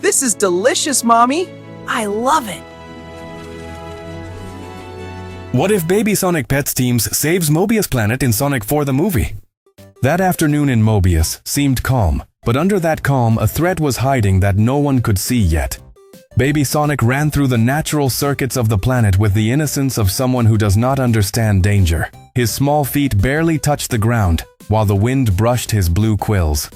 This is delicious, Mommy. I love it. What if Baby Sonic Pets Teams saves Mobius Planet in Sonic 4 the movie? That afternoon in Mobius seemed calm, but under that calm a threat was hiding that no one could see yet. Baby Sonic ran through the natural circuits of the planet with the innocence of someone who does not understand danger. His small feet barely touched the ground, while the wind brushed his blue quills.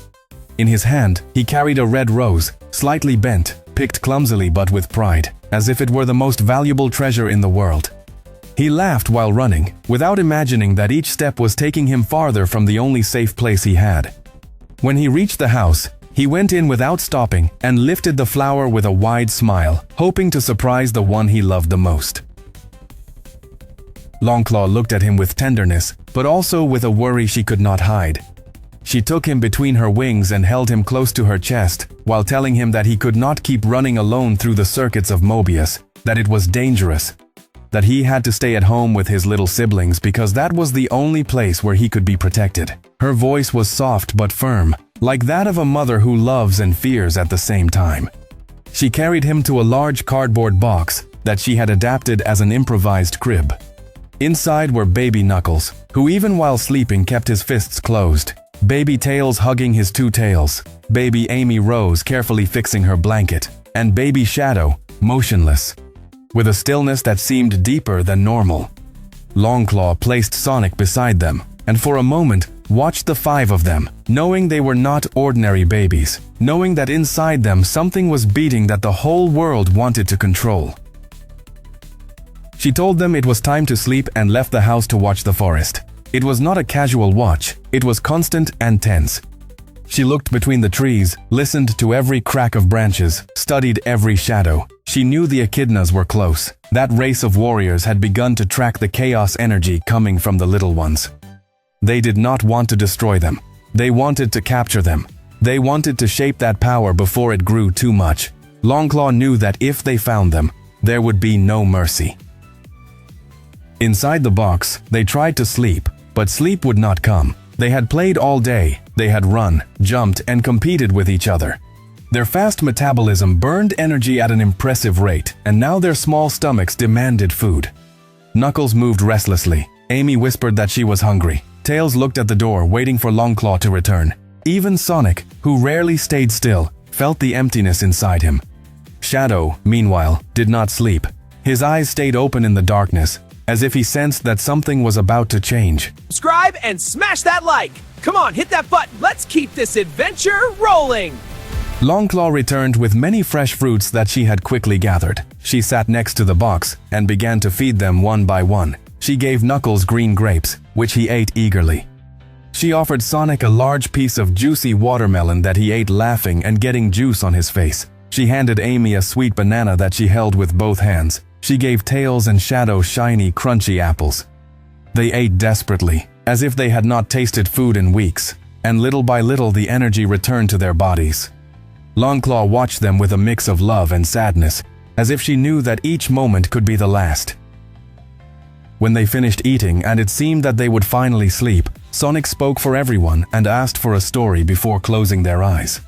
In his hand, he carried a red rose, slightly bent, picked clumsily but with pride, as if it were the most valuable treasure in the world. He laughed while running, without imagining that each step was taking him farther from the only safe place he had. When he reached the house, he went in without stopping and lifted the flower with a wide smile, hoping to surprise the one he loved the most. Longclaw looked at him with tenderness, but also with a worry she could not hide. She took him between her wings and held him close to her chest, while telling him that he could not keep running alone through the circuits of Mobius, that it was dangerous, that he had to stay at home with his little siblings because that was the only place where he could be protected. Her voice was soft but firm, like that of a mother who loves and fears at the same time. She carried him to a large cardboard box that she had adapted as an improvised crib. Inside were Baby Knuckles, who even while sleeping kept his fists closed, Baby Tails hugging his two tails, Baby Amy Rose carefully fixing her blanket, and Baby Shadow, motionless, with a stillness that seemed deeper than normal. Longclaw placed Sonic beside them, and for a moment watched the five of them, knowing they were not ordinary babies, knowing that inside them something was beating that the whole world wanted to control. She told them it was time to sleep and left the house to watch the forest. It was not a casual watch, it was constant and tense. She looked between the trees, listened to every crack of branches, studied every shadow. She knew the echidnas were close. That race of warriors had begun to track the chaos energy coming from the little ones. They did not want to destroy them. They wanted to capture them. They wanted to shape that power before it grew too much. Longclaw knew that if they found them, there would be no mercy. Inside the box, they tried to sleep, but sleep would not come. They had played all day, they had run, jumped, and competed with each other. Their fast metabolism burned energy at an impressive rate, and now their small stomachs demanded food. Knuckles moved restlessly. Amy whispered that she was hungry. Tails looked at the door, waiting for Longclaw to return. Even Sonic, who rarely stayed still, felt the emptiness inside him. Shadow, meanwhile, did not sleep. His eyes stayed open in the darkness, as if he sensed that something was about to change. Subscribe and smash that like. Come on, hit that button. Let's keep this adventure rolling. Longclaw returned with many fresh fruits that she had quickly gathered. She sat next to the box and began to feed them one by one. She gave Knuckles green grapes, which he ate eagerly. She offered Sonic a large piece of juicy watermelon that he ate laughing and getting juice on his face. She handed Amy a sweet banana that she held with both hands. She gave Tails and Shadow shiny, crunchy apples. They ate desperately, as if they had not tasted food in weeks, and little by little the energy returned to their bodies. Longclaw watched them with a mix of love and sadness, as if she knew that each moment could be the last. When they finished eating and it seemed that they would finally sleep, Sonic spoke for everyone and asked for a story before closing their eyes.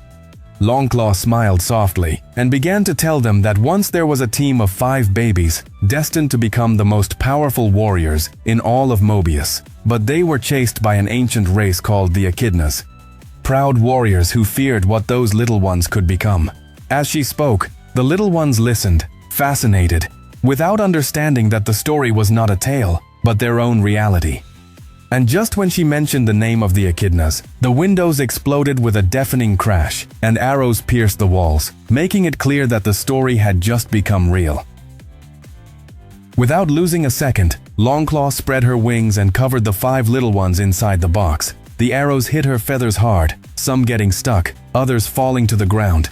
Longclaw smiled softly and began to tell them that once there was a team of 5 babies destined to become the most powerful warriors in all of Mobius, but they were chased by an ancient race called the echidnas. Proud warriors who feared what those little ones could become. As she spoke, the little ones listened, fascinated, without understanding that the story was not a tale, but their own reality. And just when she mentioned the name of the echidnas, the windows exploded with a deafening crash, and arrows pierced the walls, making it clear that the story had just become real. Without losing a second, Longclaw spread her wings and covered the 5 little ones inside the box. The arrows hit her feathers hard, some getting stuck, others falling to the ground.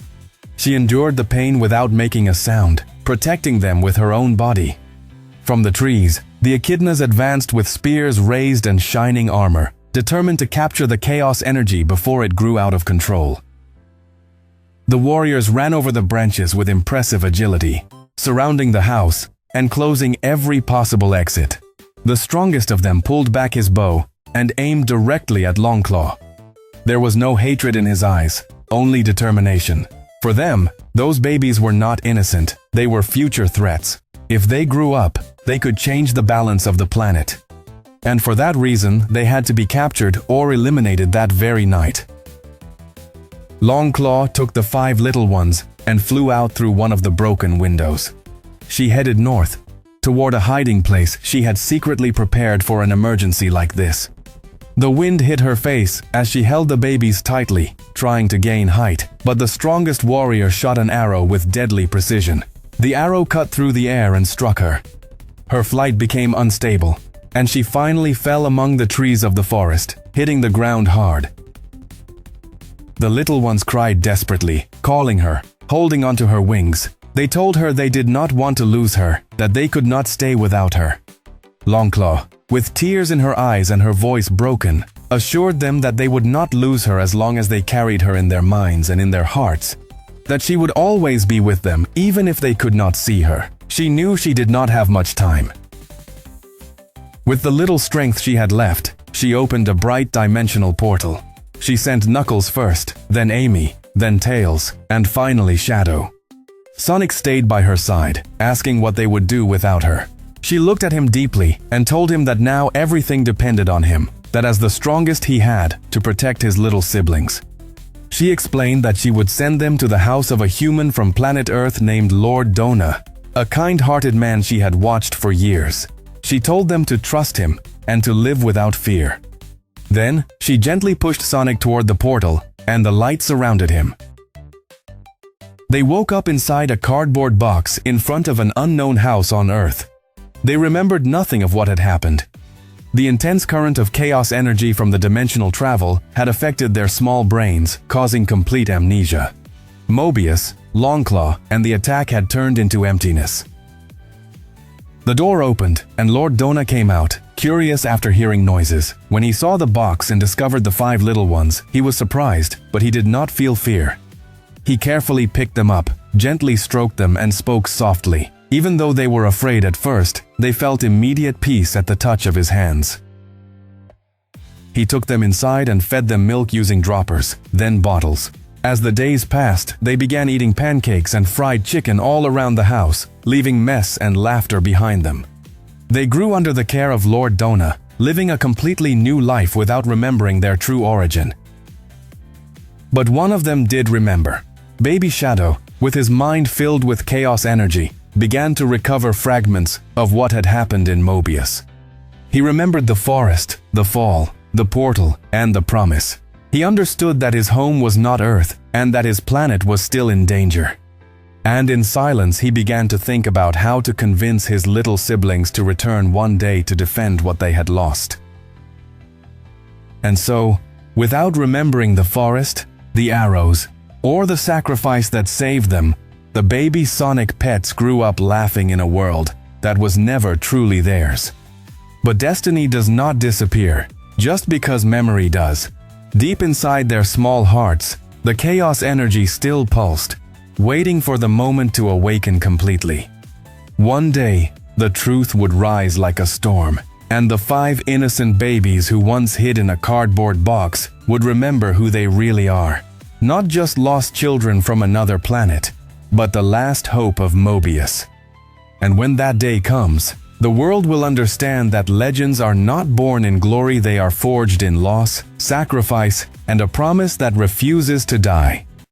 She endured the pain without making a sound, protecting them with her own body. From the trees, the echidnas advanced with spears raised and shining armor, determined to capture the chaos energy before it grew out of control. The warriors ran over the branches with impressive agility, surrounding the house and closing every possible exit. The strongest of them pulled back his bow and aimed directly at Longclaw. There was no hatred in his eyes, only determination. For them, Those babies were not innocent, they were future threats. If they grew up, they could change the balance of the planet. And for that reason, they had to be captured or eliminated that very night. Longclaw took the 5 little ones and flew out through one of the broken windows. She headed north, toward a hiding place she had secretly prepared for an emergency like this. The wind hit her face as she held the babies tightly, trying to gain height, but the strongest warrior shot an arrow with deadly precision. The arrow cut through the air and struck her. Her flight became unstable, and she finally fell among the trees of the forest, hitting the ground hard. The little ones cried desperately, calling her, holding onto her wings. They told her they did not want to lose her, that they could not stay without her. Longclaw, with tears in her eyes and her voice broken, assured them that they would not lose her as long as they carried her in their minds and in their hearts, that she would always be with them even if they could not see her. She knew she did not have much time. With the little strength she had left, she opened a bright dimensional portal. She sent Knuckles first, then Amy, then Tails, and finally Shadow. Sonic stayed by her side, asking what they would do without her. She looked at him deeply and told him that now everything depended on him, that as the strongest he had to protect his little siblings. She explained that she would send them to the house of a human from planet Earth named Lord Dona, a kind-hearted man she had watched for years. She told them to trust him and to live without fear. Then, she gently pushed Sonic toward the portal, and the light surrounded him. They woke up inside a cardboard box in front of an unknown house on Earth. They remembered nothing of what had happened. The intense current of chaos energy from the dimensional travel had affected their small brains, causing complete amnesia. Mobius, Longclaw, and the attack had turned into emptiness. The door opened, and Lord Dona came out, curious after hearing noises. When he saw the box and discovered the 5 little ones, he was surprised, but he did not feel fear. He carefully picked them up, gently stroked them, and spoke softly. Even though they were afraid at first, they felt immediate peace at the touch of his hands. He took them inside and fed them milk using droppers, then bottles. As the days passed, they began eating pancakes and fried chicken all around the house, leaving mess and laughter behind them. They grew under the care of Lord Dona, living a completely new life without remembering their true origin. But one of them did remember. Baby Shadow, with his mind filled with chaos energy, began to recover fragments of what had happened in Mobius. He remembered the forest, the fall, the portal, and the promise. He understood that his home was not Earth and that his planet was still in danger. And in silence he began to think about how to convince his little siblings to return one day to defend what they had lost. And so, without remembering the forest, the arrows, or the sacrifice that saved them, the baby Sonic pets grew up laughing in a world that was never truly theirs. But destiny does not disappear, just because memory does. Deep inside their small hearts, the chaos energy still pulsed, waiting for the moment to awaken completely. One day, the truth would rise like a storm, and the 5 innocent babies who once hid in a cardboard box would remember who they really are. Not just lost children from another planet, but the last hope of Mobius. And when that day comes, the world will understand that legends are not born in glory, they are forged in loss, sacrifice, and a promise that refuses to die.